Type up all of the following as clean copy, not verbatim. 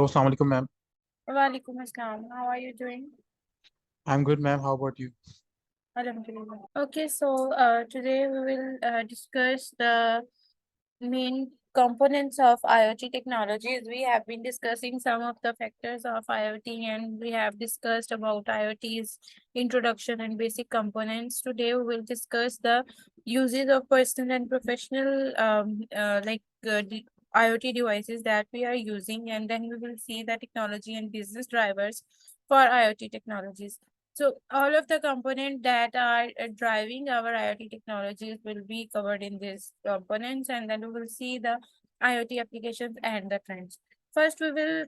Hello, Assalamu alaikum, ma'am. Walaikum assalam. How are you doing? I'm good, ma'am. How about you? Alhamdulillah. Okay, so today we will discuss the main components of IoT technologies. We have been discussing some of the factors of IoT and we have discussed about IoT's introduction and basic components. Today we will discuss the uses of personal and professional IoT devices that we are using, and then we will see the technology and business drivers for IoT technologies. So all of the components that are driving our IoT technologies will be covered in these components, and then we will see the IoT applications and the trends. First, we will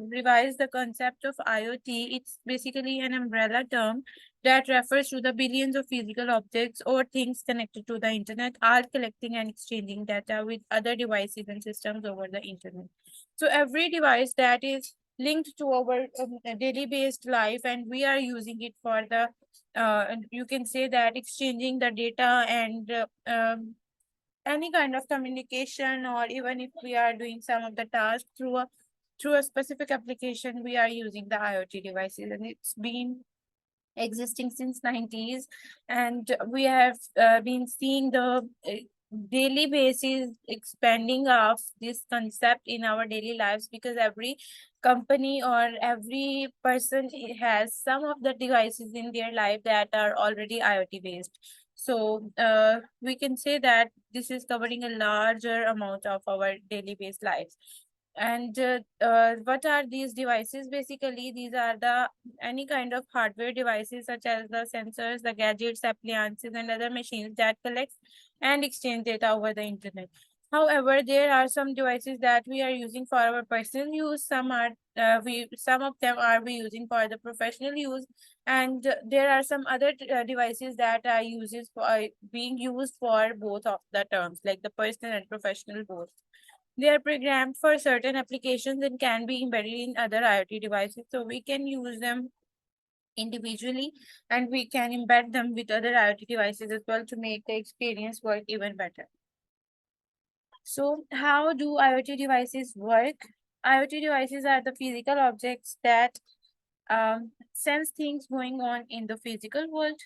revise the concept of IoT. It's basically an umbrella term that refers to the billions of physical objects or things connected to the internet are collecting and exchanging data with other devices and systems over the internet. So every device that is linked to our daily based life, and we are using it for the and you can say that exchanging the data and any kind of communication, or even if we are doing some of the tasks through a specific application, we are using the IoT devices, and it's been existing since 90s, and we have been seeing the daily basis expanding of this concept in our daily lives, because every company or every person has some of the devices in their life that are already IoT based. So we can say that this is covering a larger amount of our daily based lives. And what are these devices? Basically, these are the any kind of hardware devices such as the sensors, the gadgets, appliances, and other machines that collect and exchange data over the internet. However, there are some devices that we are using for our personal use. Some of them are we using for the professional use, and there are some other devices that are uses for being used for both of the terms, like the personal and professional both. They are programmed for certain applications and can be embedded in other IoT devices. So we can use them individually, and we can embed them with other IoT devices as well to make the experience work even better. So how do IoT devices work? IoT devices are the physical objects that sense things going on in the physical world,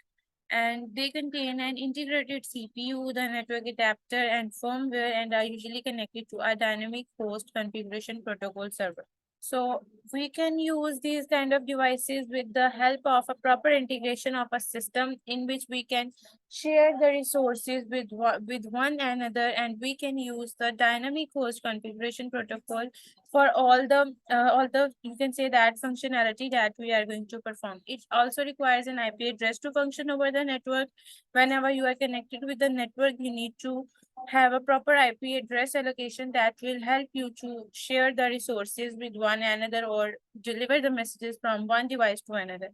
and they contain an integrated CPU, the network adapter, and firmware, and are usually connected to a dynamic host configuration protocol server. So we can use these kind of devices with the help of a proper integration of a system in which we can share the resources with one another, and we can use the dynamic host configuration protocol for all the you can say that functionality that we are going to perform. It also requires an IP address to function over the network. Whenever you are connected with the network, you need to have a proper IP address allocation that will help you to share the resources with one another or deliver the messages from one device to another.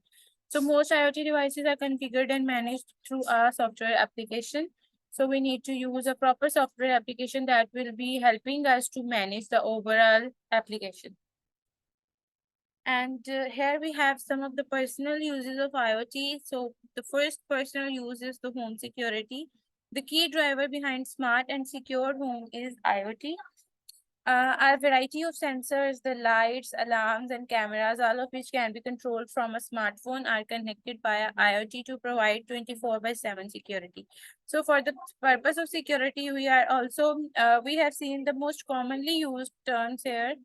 So most IoT devices are configured and managed through a software application. So we need to use a proper software application that will be helping us to manage the overall application. And here we have some of the personal uses of IoT. So the first personal use is the home security. The key driver behind smart and secure home is IoT. A variety of sensors, the lights, alarms, and cameras, all of which can be controlled from a smartphone, are connected by a IoT to provide 24/7 security. So for the purpose of security, we have seen the most commonly used terms here,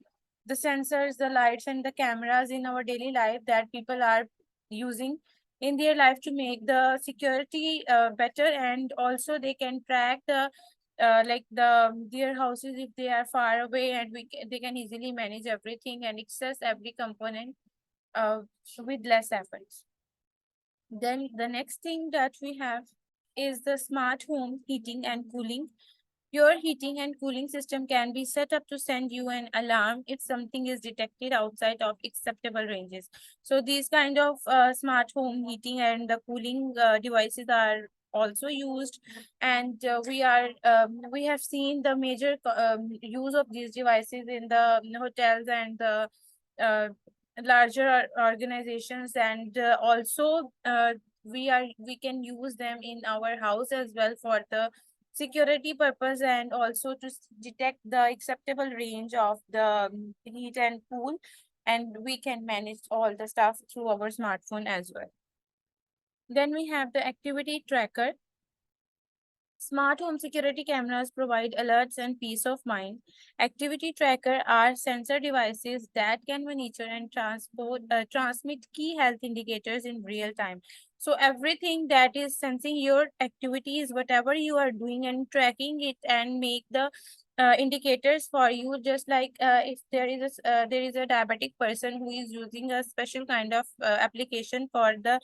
the sensors, the lights, and the cameras in our daily life that people are using in their life to make the security better, and also they can track their houses if they are far away, and they can easily manage everything and access every component uh, with less efforts. Then the next thing that we have is the smart home heating and cooling. Your heating and cooling system can be set up to send you an alarm if something is detected outside of acceptable ranges. So these kind of smart home heating and the cooling devices are also used, and we have seen the major use of these devices in the hotels and the uh, larger organizations, and also we can use them in our house as well for the security purpose and also to detect the acceptable range of the heat and cool, and we can manage all the stuff through our smartphone as well. Then we have the activity tracker. Smart home security cameras provide alerts and peace of mind. Activity tracker are sensor devices that can monitor and transmit key health indicators in real time. So everything that is sensing your activities, whatever you are doing, and tracking it and make the indicators for you. Just like if there is a diabetic person who is using a special kind of application for the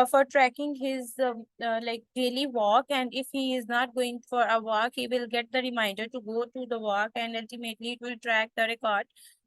for tracking his like daily walk, and if he is not going for a walk, he will get the reminder to go to the walk, and ultimately it will track the record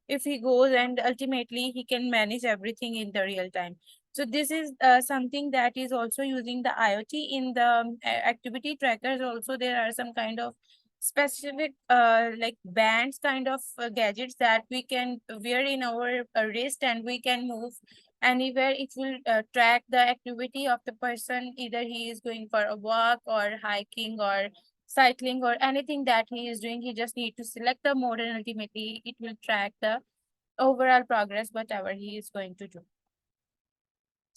if he goes, and ultimately he can manage everything in the real time. So this is something that is also using the IoT in the activity trackers. Also there are some kind of specific like bands kind of gadgets that we can wear in our wrist, and we can move anywhere. It will track the activity of the person, either he is going for a walk or hiking or cycling or anything that he is doing. He just need to select the mode, and ultimately it will track the overall progress whatever he is going to do.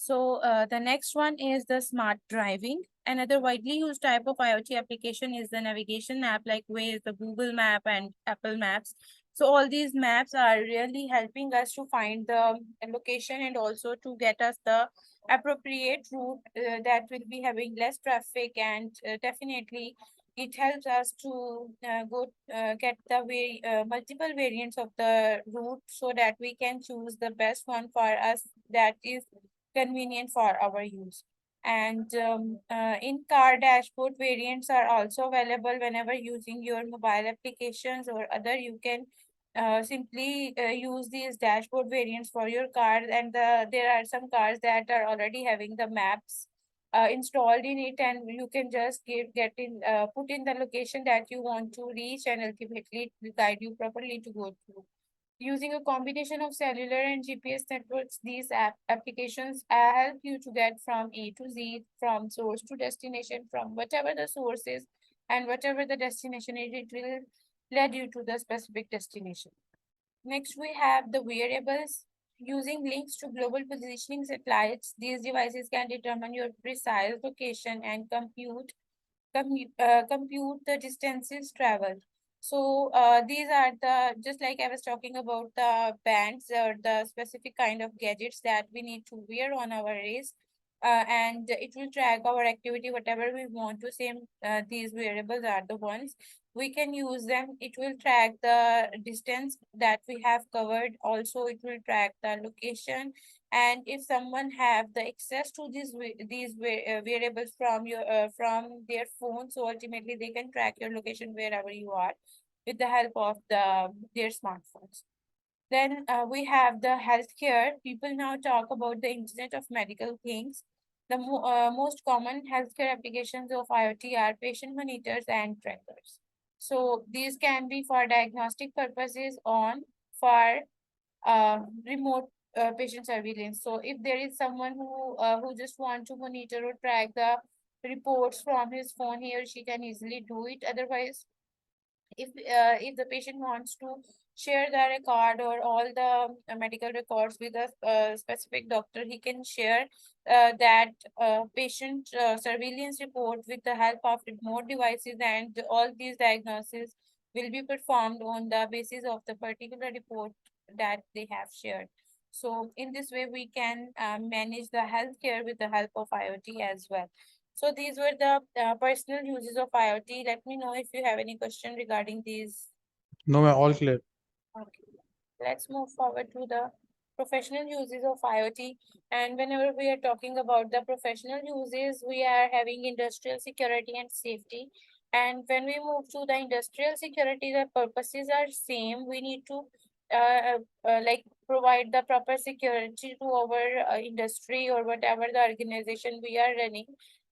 So the next one is the smart driving. Another widely used type of IoT application is the navigation app like Waze, the Google Map, and Apple Maps. So all these maps are really helping us to find the location and also to get us the appropriate route that will be having less traffic, and definitely it helps us to get the multiple variants of the route so that we can choose the best one for us that is convenient for our use. And in car dashboard variants are also available. Whenever using your mobile applications or other, you can simply use these dashboard variants for your car. And there are some cars that are already having the maps installed in it, and you can just put in the location that you want to reach, and ultimately it will guide you properly to go to. Using a combination of cellular and GPS networks, these applications help you to get from A to Z, from source to destination, from whatever the source is and whatever the destination is, it will lead you to the specific destination. Next, we have the wearables. Using links to global positioning satellites, these devices can determine your precise location and compute the distances traveled. So these are the, just like I was talking about the bands or the specific kind of gadgets that we need to wear on our wrist. And it will track our activity, whatever we want to. Same, these wearables are the ones we can use them. It will track the distance that we have covered. Also, it will track the location, and if someone have the access to variables from from their phone, so ultimately they can track your location wherever you are with the help of their smartphones. Then we have the healthcare. People now talk about the Internet of Medical Things. The most common healthcare applications of IoT are patient monitors and trackers. So these can be for diagnostic purposes on for remote patient surveillance. So if there is someone who just want to monitor or track the reports from his phone, he or she can easily do it. Otherwise, if the patient wants to share the record or all the medical records with a specific doctor, he can share that patient surveillance report with the help of remote devices, and all these diagnoses will be performed on the basis of the particular report that they have shared. So in this way, we can manage the healthcare with the help of IoT as well. So these were the personal uses of IoT. Let me know if you have any question regarding these. No, ma'am, all clear. Okay. Let's move forward to the professional uses of IoT. And whenever we are talking about the professional uses, we are having industrial security and safety. And when we move to the industrial security, the purposes are same. We need to like provide the proper security to our industry or whatever the organization we are running.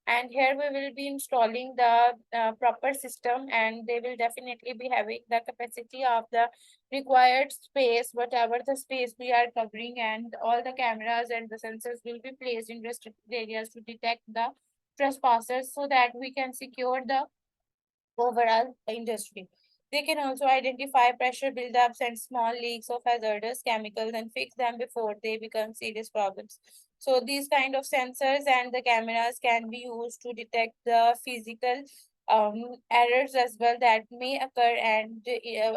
And here we will be installing the proper system, and they will definitely be having the capacity of the required space, whatever the space we are covering, and all the cameras and the sensors will be placed in restricted areas to detect the trespassers so that we can secure the overall industry. They can also identify pressure buildups and small leaks of hazardous chemicals and fix them before they become serious problems. So these kind of sensors and the cameras can be used to detect the physical errors as well that may occur, and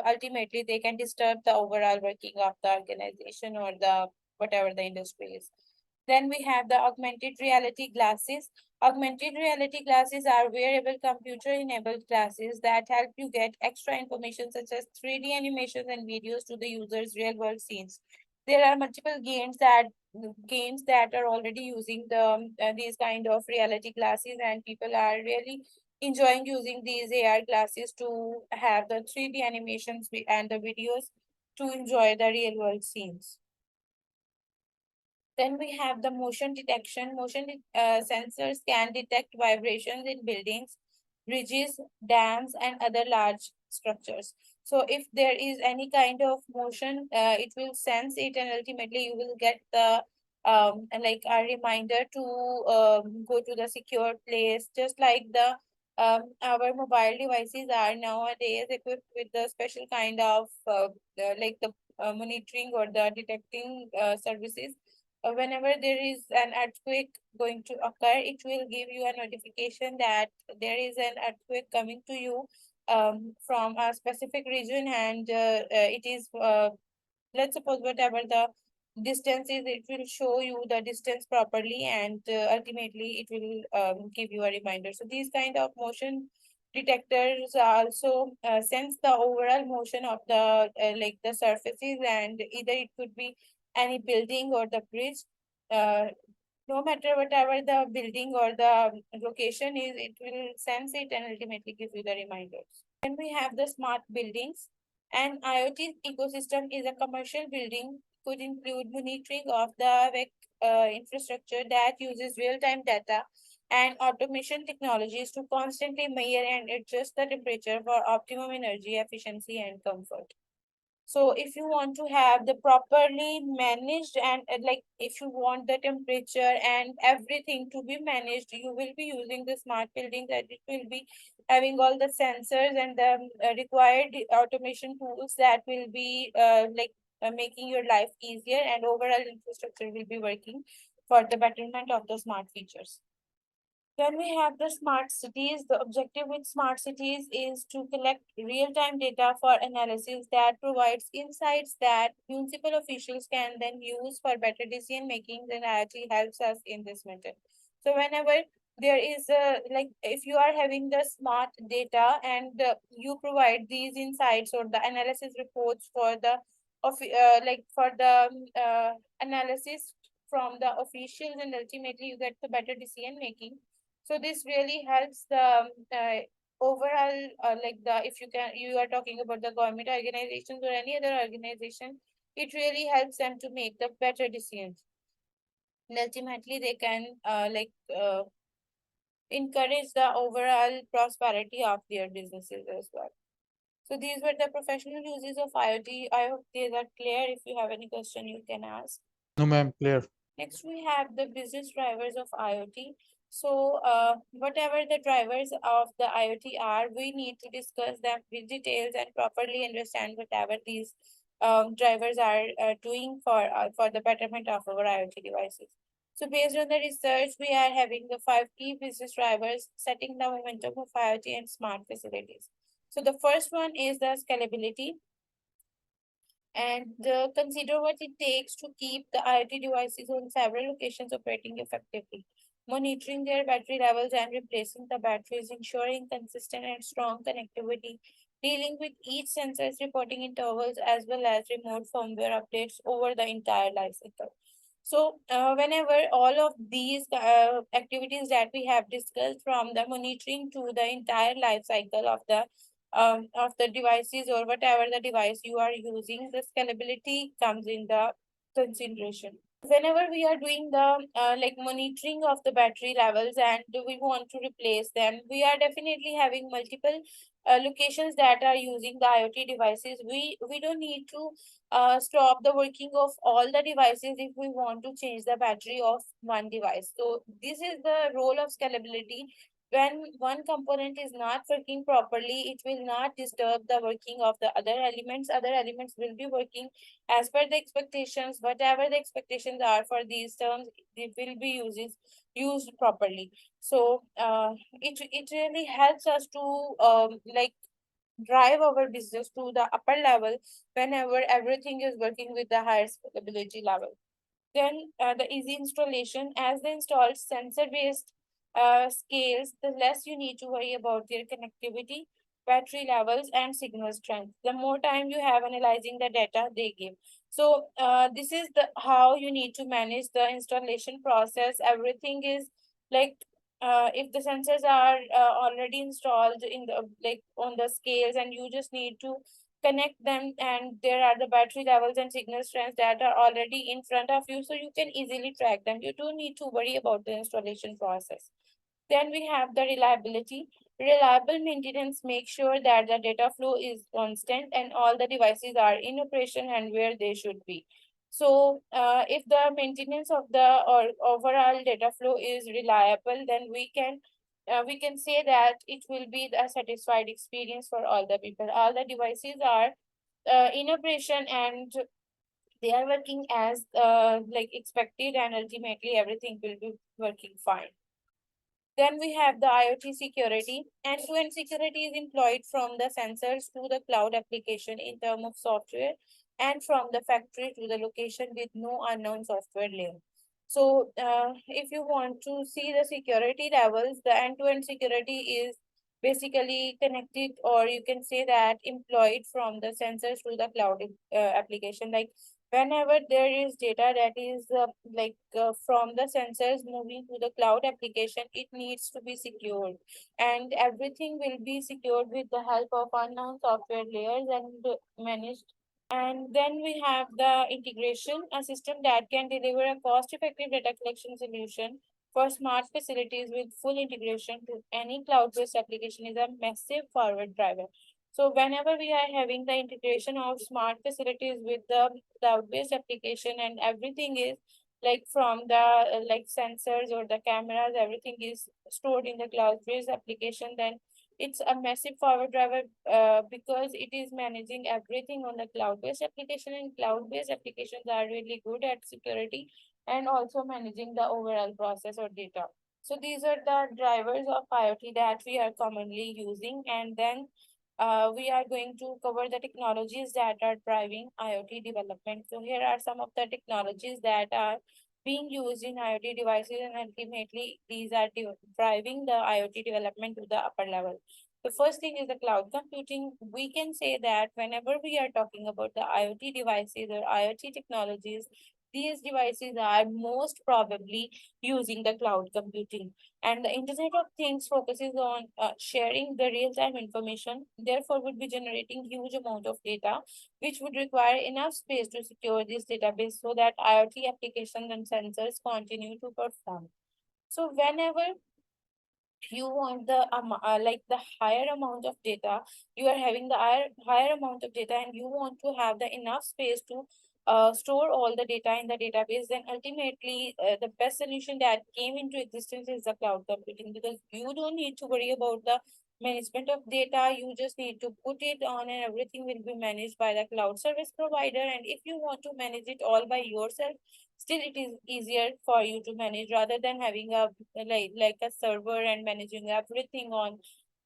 ultimately they can disturb the overall working of the organization or the whatever the industry is. Then we have the augmented reality glasses. Augmented reality glasses are wearable computer-enabled glasses that help you get extra information such as 3D animations and videos to the user's real-world scenes. There are multiple games that are already using these kind of reality glasses, and people are really enjoying using these AR glasses to have the 3D animations and the videos to enjoy the real-world scenes. Then we have the motion detection. Sensors can detect vibrations in buildings, bridges, dams, and other large structures. So if there is any kind of motion, it will sense it, and ultimately you will get the like a reminder to go to the secure place. Just like the our mobile devices are nowadays equipped with the special kind of like the monitoring or the detecting services. Whenever there is an earthquake going to occur, it will give you a notification that there is an earthquake coming to you from a specific region, and it is let's suppose whatever the distance is, it will show you the distance properly, and ultimately it will give you a reminder. So these kind of motion detectors also sense the overall motion of the like the surfaces, and either it could be any building or the bridge. uh, no matter whatever the building or the location is, it will sense it and ultimately give you the reminders. Then we have the smart buildings. An IoT ecosystem is a commercial building, could include monitoring of the infrastructure that uses real-time data and automation technologies to constantly measure and adjust the temperature for optimum energy efficiency and comfort. So if you want to have the properly managed and like if you want the temperature and everything to be managed, you will be using the smart building, that it will be having all the sensors and the required automation tools that will be making your life easier, and overall infrastructure will be working for the betterment of the smart features. Then we have the smart cities. The objective with smart cities is to collect real-time data for analysis that provides insights that municipal officials can then use for better decision making, and actually helps us in this matter. So whenever there is a like if you are having the smart data and you provide these insights or the analysis reports for the of like for the analysis from the officials, and ultimately you get the better decision making. So this really helps the overall like the if you are talking about the government organizations or any other organization, it really helps them to make the better decisions, and ultimately they can encourage the overall prosperity of their businesses as well. So these were the professional uses of IoT. I hope these are clear. If you have any question, you can ask. No, ma'am, clear. Next, we have the business drivers of IoT. So, whatever the drivers of the IoT are, we need to discuss them with details and properly understand whatever these drivers are doing for the betterment of our IoT devices. So, based on the research, we are having the 5 key business drivers setting the momentum of IoT and smart facilities. So, the first one is the scalability, and consider what it takes to keep the IoT devices on several locations operating effectively. Monitoring their battery levels and replacing the batteries, ensuring consistent and strong connectivity, dealing with each sensor's reporting intervals, as well as remote firmware updates over the entire life cycle. So, whenever all of these activities that we have discussed, from the monitoring to the entire life cycle of the devices or whatever the device you are using, the scalability comes in the consideration. Whenever we are doing the like monitoring of the battery levels and we want to replace them, we are definitely having multiple locations that are using the IoT devices. We don't need to stop the working of all the devices if we want to change the battery of one device. So this is the role of scalability, when one component is not working properly, it will not disturb the working of the other elements. Other elements will be working as per the expectations. Whatever the expectations are for these terms, they will be used properly. So it really helps us to like drive our business to the upper level whenever everything is working with the higher scalability level. Then the easy installation, as the installed sensor-based scales, the less you need to worry about their connectivity, battery levels, and signal strength. The more time you have analyzing the data they give. So this is the how you need to manage the installation process. Everything is like if the sensors are already installed in the like on the scales, and you just need to connect them, and there are the battery levels and signal strengths that are already in front of you, so you can easily track them. You don't need to worry about the installation process. Then we have the reliability. Reliable maintenance makes sure that the data flow is constant and all the devices are in operation and where they should be. So, if the maintenance of the or overall data flow is reliable, then we can say that it will be a satisfied experience for all the people. All the devices are in operation and they are working as like expected, and ultimately everything will be working fine. Then we have the IoT security. End-to-end security is employed from the sensors to the cloud application in terms of software, and from the factory to the location with no unknown software layer. So if you want to see the security levels, the end-to-end security is basically connected, or you can say that employed from the sensors to the cloud application. Like whenever there is data that is from the sensors moving to the cloud application, it needs to be secured, and everything will be secured with the help of unknown software layers and managed. And then we have the integration, a system that can deliver a cost-effective data collection solution for smart facilities with full integration to any cloud-based application is a massive forward driver. So whenever we are having the integration of smart facilities with the cloud-based application, and everything is like from the like sensors or the cameras, everything is stored in the cloud-based application, then it's a massive forward driver because it is managing everything on the cloud-based application, and cloud-based applications are really good at security and also managing the overall process or data. So these are the drivers of IoT that we are commonly using, and then we are going to cover the technologies that are driving IoT development. So here are some of the technologies that are being used in IoT devices, and ultimately these are driving the IoT development to the upper level. The first thing is the cloud computing. We can say that whenever we are talking about the IoT devices or IoT technologies, these devices are most probably using the cloud computing. And the Internet of Things focuses on sharing the real-time information, therefore would be generating huge amount of data, which would require enough space to secure this database so that IoT applications and sensors continue to perform. So whenever you want the like the higher amount of data, you are having the higher amount of data, and you want to have the enough space to store all the data in the database, then ultimately the best solution that came into existence is the cloud computing, because you don't need to worry about the management of data. You just need to put it on and everything will be managed by the cloud service provider. And if you want to manage it all by yourself, still it is easier for you to manage rather than having a like a server and managing everything on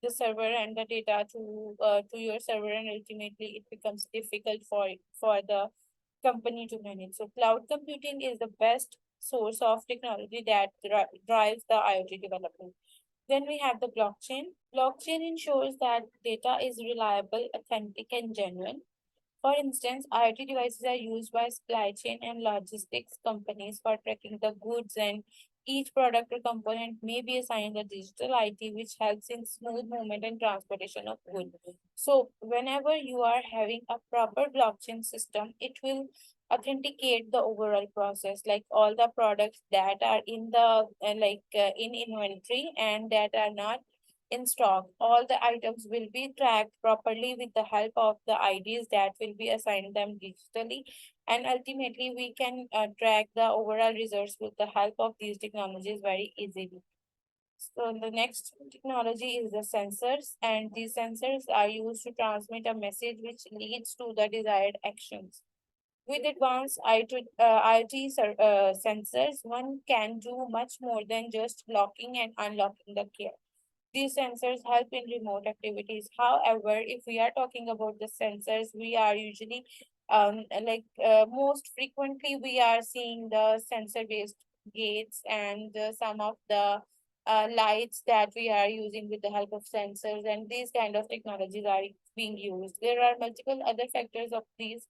the server and the data to your server, and ultimately it becomes difficult for the company to manage. So cloud computing is the best source of technology that drives the IoT development. Then we have the blockchain. Blockchain ensures that data is reliable, authentic, and genuine. For instance, IoT devices are used by supply chain and logistics companies for tracking the goods, and each product or component may be assigned a digital ID, which helps in smooth movement and transportation of goods. So, whenever you are having a proper blockchain system, it will authenticate the overall process, like all the products that are in the in inventory and that are not in stock. All the items will be tracked properly with the help of the IDs that will be assigned them digitally. And ultimately, we can track the overall results with the help of these technologies very easily. So the next technology is the sensors, and these sensors are used to transmit a message which leads to the desired actions. With advanced IoT sensors, one can do much more than just locking and unlocking the gear. These sensors help in remote activities. However, if we are talking about the sensors, we are usually most frequently we are seeing the sensor based gates and some of the lights that we are using with the help of sensors, and these kind of technologies are being used. There are multiple other factors of these,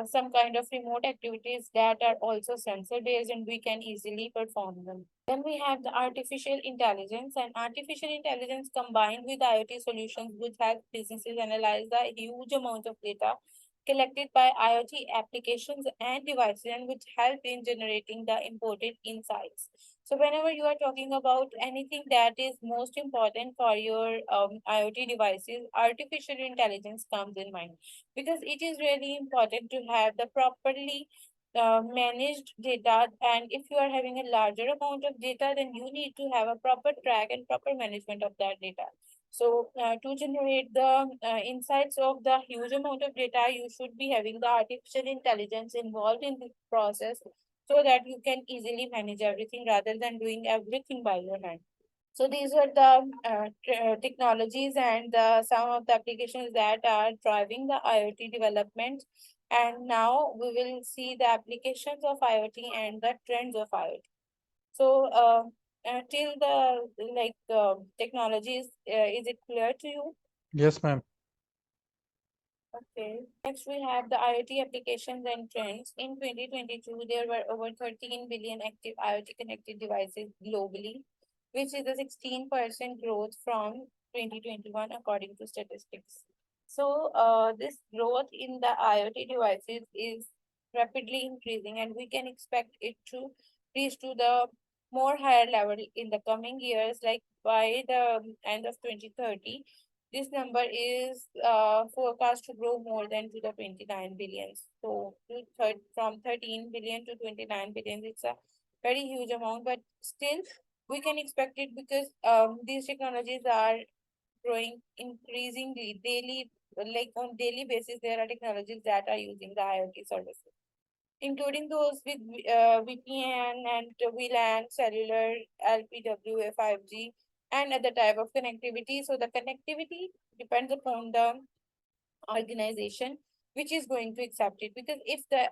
some kind of remote activities that are also sensor based and we can easily perform them. Then we have the artificial intelligence, and artificial intelligence combined with IoT solutions would help businesses analyze the huge amount of data collected by IoT applications and devices and would help in generating the important insights. So whenever you are talking about anything that is most important for your IoT devices, artificial intelligence comes in mind because it is really important to have the properly managed data, and if you are having a larger amount of data then you need to have a proper track and proper management of that data. So to generate the insights of the huge amount of data, you should be having the artificial intelligence involved in the process so that you can easily manage everything rather than doing everything by your hand. So these were the technologies and some of the applications that are driving the IoT development. And now we will see the applications of IoT and the trends of IoT. So till the technologies, is it clear to you? Yes, ma'am. Okay. Next, we have the IoT applications and trends. In 2022, there were over 13 billion active IoT connected devices globally, which is a 16% growth from 2021, according to statistics. So, this growth in the IoT devices is rapidly increasing, and we can expect it to reach to the more higher level in the coming years, like by the end of 2030 this number is forecast to grow more than to the 29 billions. So from 13 billion to 29 billion, it's a very huge amount, but still we can expect it because these technologies are growing increasingly daily, like on daily basis, there are technologies that are using the IoT services, including those with VPN and VLAN, cellular, LPWA, 5G, and other type of connectivity. So the connectivity depends upon the organization which is going to accept it, because if the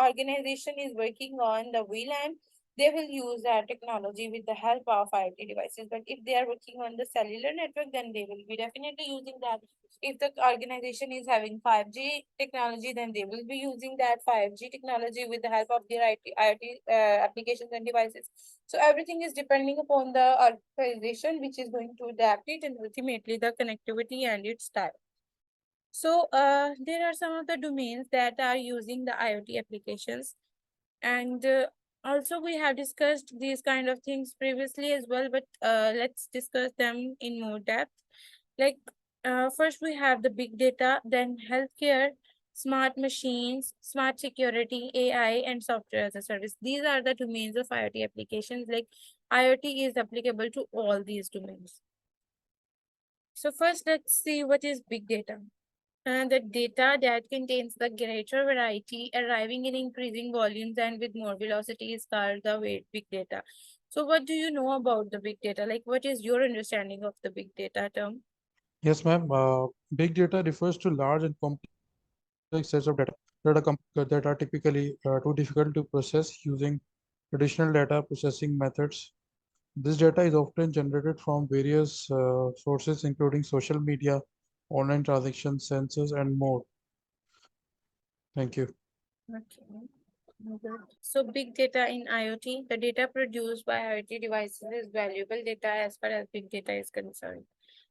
organization is working on the VLAN, they will use that technology with the help of IoT devices. But if they are working on the cellular network, then they will be definitely using that. If the organization is having 5G technology, then they will be using that 5G technology with the help of their IoT applications and devices. So everything is depending upon the organization which is going to adapt it and ultimately the connectivity and its type. So there are some of the domains that are using the IoT applications, and also we have discussed these kind of things previously as well, but let's discuss them in more depth. Like first we have the big data, then healthcare, smart machines, smart security, AI, and software as a service. These are the domains of IoT applications. Like IoT is applicable to all these domains. So first, let's see what is big data. The data that contains the greater variety arriving in increasing volumes and with more velocity is called the big data. So what do you know about the big data? Like what is your understanding of the big data term? Yes, ma'am. Big data refers to large and complex sets of data that are typically too difficult to process using traditional data processing methods. This data is often generated from various sources, including social media, online transactions, sensors, and more. Thank you. Okay. Good. So big data in IoT, the data produced by IoT devices is valuable data as far as big data is concerned.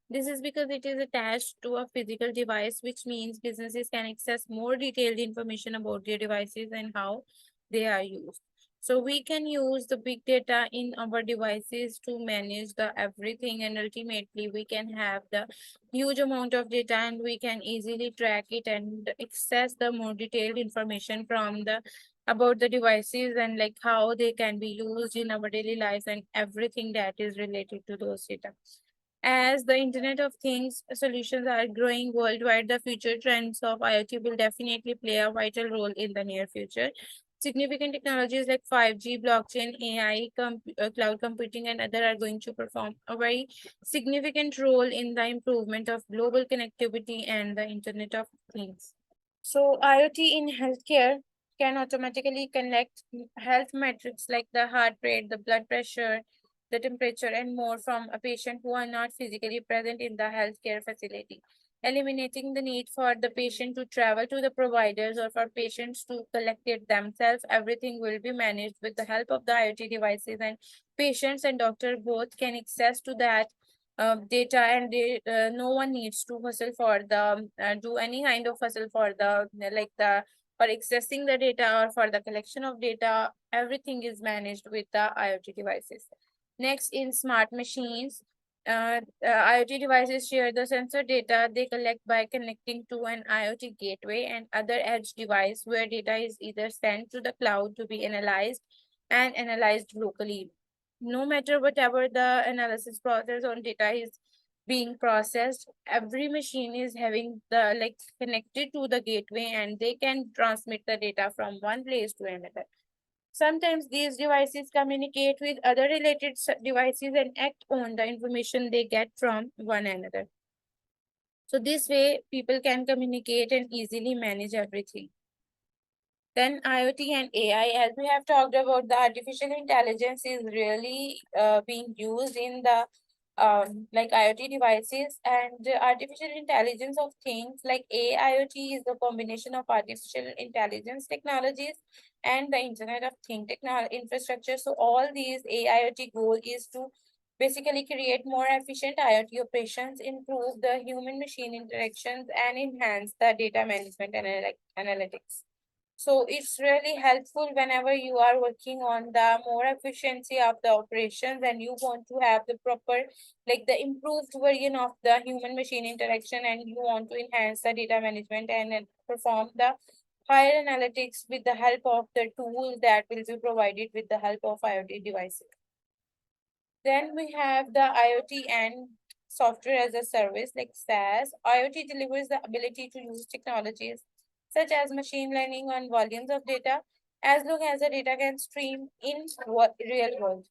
This is because it is attached to a physical device, which means businesses can access more detailed information about their devices and how they are used. So we can use the big data in our devices to manage the everything, and ultimately we can have the huge amount of data and we can easily track it and access the more detailed information from the about the devices and like how they can be used in our daily lives and everything that is related to those data. As the Internet of Things solutions are growing worldwide, the future trends of IoT will definitely play a vital role in the near future. Significant technologies like 5G, blockchain, AI, cloud computing, and other are going to perform a very significant role in the improvement of global connectivity and the Internet of Things. So, IoT in healthcare can automatically collect health metrics like the heart rate, the blood pressure, the temperature, and more from a patient who are not physically present in the healthcare facility, eliminating the need for the patient to travel to the providers or for patients to collect it themselves. Everything will be managed with the help of the IoT devices, and patients and doctor both can access to that data, and no one needs to hustle for the do any kind of hustle for the like the for accessing the data or for the collection of data. Everything is managed with the IoT devices. Next, in smart machines, IoT devices share the sensor data they collect by connecting to an IoT gateway and other edge device where data is either sent to the cloud to be analyzed and analyzed locally. No matter whatever the analysis process on data is being processed, every machine is having the like connected to the gateway and they can transmit the data from one place to another. Sometimes these devices communicate with other related devices and act on the information they get from one another. So this way, people can communicate and easily manage everything. Then IoT and AI, as we have talked about, the artificial intelligence is really being used in the like IoT devices, and the artificial intelligence of things like AIoT is the combination of artificial intelligence technologies and the Internet of Things technology infrastructure. So all these AIoT goal is to basically create more efficient IoT operations, improve the human machine interactions, and enhance the data management and analytics. So it's really helpful whenever you are working on the more efficiency of the operations and you want to have the proper, like the improved version of the human machine interaction, and you want to enhance the data management and perform the higher analytics with the help of the tools that will be provided with the help of IoT devices. Then we have the IoT and software as a service like SaaS. IoT delivers the ability to use technologies such as machine learning on volumes of data as long as the data can stream in real world.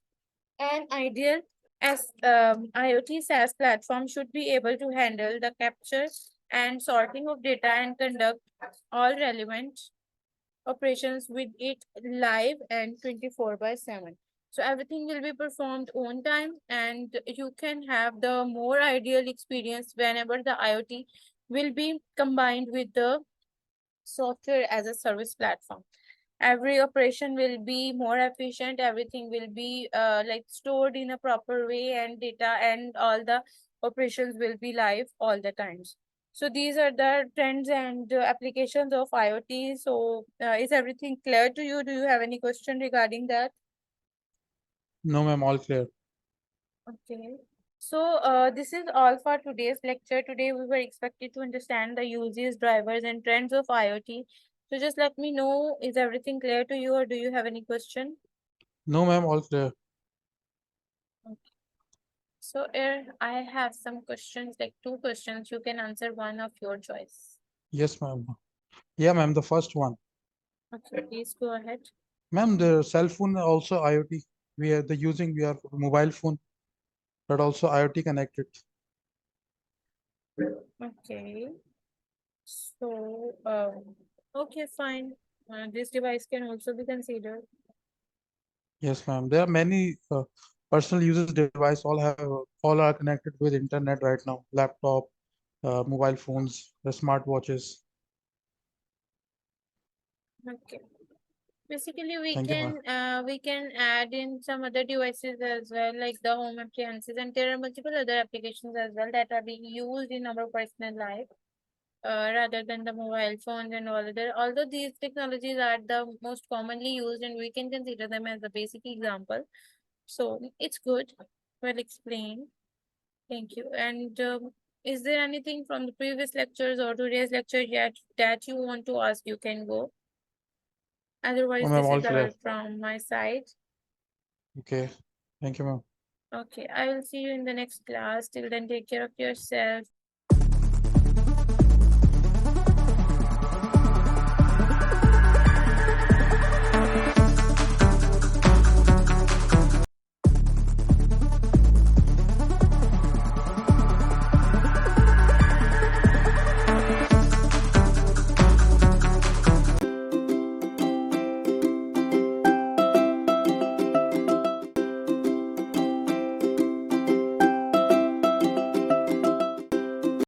An ideal as IoT SaaS platform should be able to handle the capture and sorting of data and conduct all relevant operations with it live and 24 by 7. So everything will be performed on time and you can have the more ideal experience whenever the IoT will be combined with the software as a service platform. Every operation will be more efficient, everything will be like stored in a proper way, and data and all the operations will be live all the times. So these are the trends and applications of IoT. So is everything clear to you? Do you have any question regarding that? No, ma'am, all clear. Okay. So this is all for today's lecture. Today we were expected to understand the uses, drivers, and trends of IoT. So just let me know, is everything clear to you or do you have any question? No, ma'am, all clear. Okay. So I have some questions, like two questions. You can answer one of your choice. Yes, ma'am. Yeah, ma'am, the first one. Okay, please go ahead. Ma'am, the cell phone also IoT. We are mobile phone, but also IoT connected. Okay. So okay, fine. This device can also be considered. Yes, ma'am. There are many personal users device all are connected with internet right now. Laptop, mobile phones, the smartwatches. Okay. Basically, Thank you, ma'am. we can add in some other devices as well, like the home appliances, and there are multiple other applications as well that are being used in our personal life, rather than the mobile phones and all other. Although these technologies are the most commonly used, and we can consider them as a basic example. So it's good. Well explained. Thank you. And is there anything from the previous lectures or today's lecture yet that you want to ask? You can go. Otherwise, I'm this is all all clear. from my side. Okay. Thank you, ma'am. Okay, I will see you in the next class. Till then, take care of yourself.